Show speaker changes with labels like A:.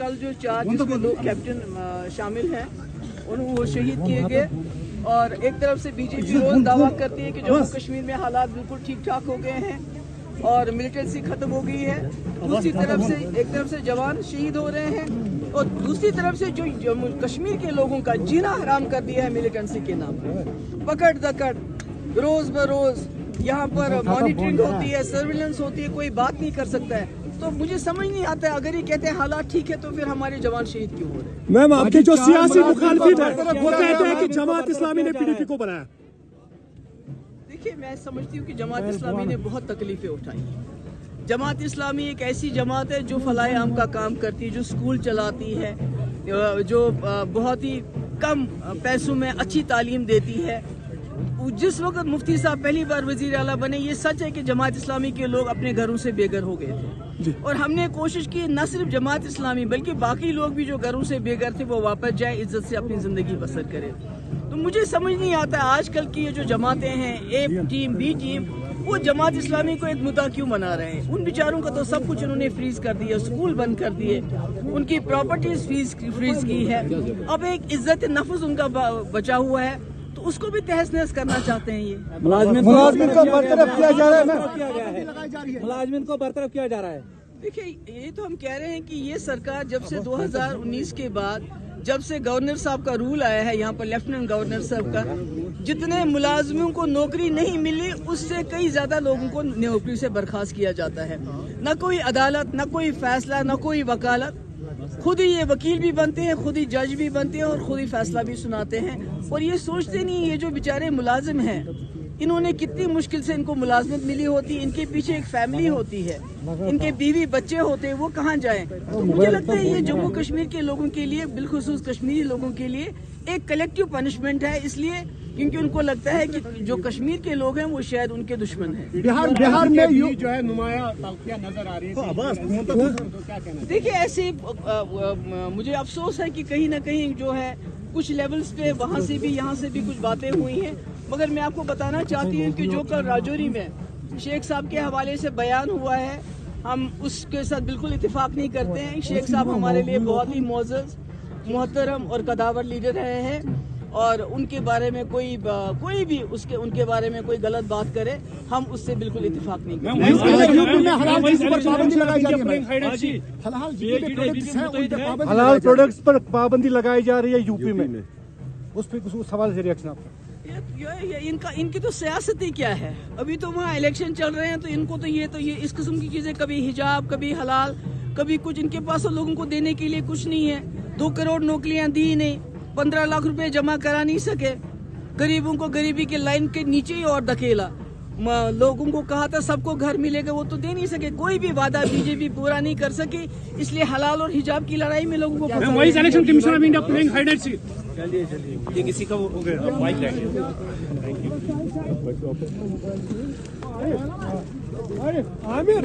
A: कल जो 4 जिसमें 2 कैप्टन शामिल हैं वो शहीद किए गए, और एक तरफ से बीजेपी रोज दावा करती है कि जम्मू कश्मीर में हालात बिल्कुल ठीक ठाक हो गए हैं और मिलिटेंसी खत्म हो गई है। दूसरी तरफ से एक तरफ से जवान शहीद हो रहे हैं और दूसरी तरफ से जो जम्मू कश्मीर के लोगों का जीना हराम कर दिया है मिलिटेंसी के नाम पर। पकड़ दकड़ रोज बरोज यहाँ पर मॉनिटरिंग होती है, सर्विलेंस होती है, कोई बात नहीं कर सकता है। तो मुझे समझ नहीं आता है, अगर ये कहते हैं हालात ठीक है तो फिर हमारे जवान शहीद क्यों हो रहे हैं?
B: मैम, आपके जो सियासी मुखालिफ है वो कहते हैं कि जमात इस्लामी ने पीडीपी को बनाया।
A: देखिए, मैं समझती हूँ कि जमात इस्लामी ने बहुत तकलीफें उठाई। जमात इस्लामी एक ऐसी जमात है जो फलाए आम का काम करती है, जो स्कूल चलाती है, जो बहुत ही कम पैसों में अच्छी तालीम देती है। जिस वक्त मुफ्ती साहब पहली बार वजीर आला बने, ये सच है कि जमात इस्लामी के लोग अपने घरों से बेघर हो गए थे, और हमने कोशिश की न सिर्फ जमात इस्लामी बल्कि बाकी लोग भी जो घरों से बेघर थे वो वापस जाए, इज्जत से अपनी जिंदगी बसर करें। तो मुझे समझ नहीं आता आजकल की ये जो जमातें हैं, ए टीम बी टीम, वो जमात इस्लामी को एक मुद्दा क्यों बना रहे हैं? उन बेचारों का तो सब कुछ उन्होंने फ्रीज कर दिया, स्कूल बंद कर दिए, उनकी प्रॉपर्टीज फ्रीज की है। अब एक इज्जत नफ्स उनका बचा हुआ है तो उसको भी तहस नहस करना चाहते हैं। ये
B: मुलाजिमिन को बरतरफ किया जा रहा है, मुलाजिमिन को बरतरफ किया जा रहा है।
A: देखिए, ये तो हम कह रहे हैं कि ये सरकार जब से 2019 के बाद जब से गवर्नर साहब का रूल आया है यहाँ पर, लेफ्टिनेंट गवर्नर साहब का, जितने मुलाजिमों को नौकरी नहीं मिली उससे कई ज्यादा लोगों को नौकरी से बर्खास्त किया जाता है। न कोई अदालत, न कोई फैसला, न कोई वकालत, खुद ही ये वकील भी बनते हैं, खुद ही जज भी बनते हैं और खुद ही फैसला भी सुनाते हैं। और ये सोचते नहीं ये जो बेचारे मुलाजिम हैं, इन्होंने कितनी मुश्किल से इनको मुलाजमत मिली होती है, इनके पीछे एक फैमिली होती है, इनके बीवी बच्चे होते हैं, वो कहाँ जाएं? तो मुझे लगता है ये जम्मू कश्मीर के लोगों के लिए, बिलखुसूस कश्मीरी लोगों के लिए एक कलेक्टिव पनिशमेंट है, इसलिए क्योंकि उनको लगता है कि जो कश्मीर के लोग हैं वो शायद उनके दुश्मन हैं।
C: बिहार में जो है नुमाया नजर आ रही है।
A: देखिए, ऐसे मुझे अफसोस है कि कहीं ना कहीं जो है कुछ लेवल्स पे वहाँ से भी यहाँ से भी कुछ बातें हुई हैं, मगर मैं आपको बताना चाहती हूँ कि जो कल राजौरी में शेख साहब के हवाले से बयान हुआ है, हम उसके साथ बिल्कुल इत्तेफाक नहीं करते हैं। शेख साहब हमारे लिए बहुत ही मोअज़्ज़ज़, मोहतरम और कदावर लीडर रहे हैं, और उनके बारे में कोई भी उनके बारे में कोई गलत बात करे, हम उससे बिल्कुल इत्तेफाक नहीं करते।
B: हलाल प्रोडक्ट्स पर पाबंदी लगाई जा रही है यूपी में, उस पर कुछ सवाल से रिएक्शन आपका?
A: इनकी तो सियासत ही क्या है? अभी तो वहाँ इलेक्शन चल रहे हैं, तो इनको तो ये इस किस्म की चीजें, कभी हिजाब, कभी हलाल, कभी कुछ, इनके पास तो लोगों को देने के लिए कुछ नहीं है। 2 करोड़ नौकरियां दी नहीं, 15 लाख रुपए जमा करा नहीं सके, गरीबों को गरीबी के लाइन के नीचे ही और धकेला। लोगों को कहा था सबको घर मिलेगा, वो तो दे नहीं सके, कोई भी वादा बीजेपी पूरा नहीं कर सकी, इसलिए हलाल और हिजाब की लड़ाई में लोगों को
B: election commission of India playing hide and seek.
C: ये किसी का हो गया माइक
B: आमिर,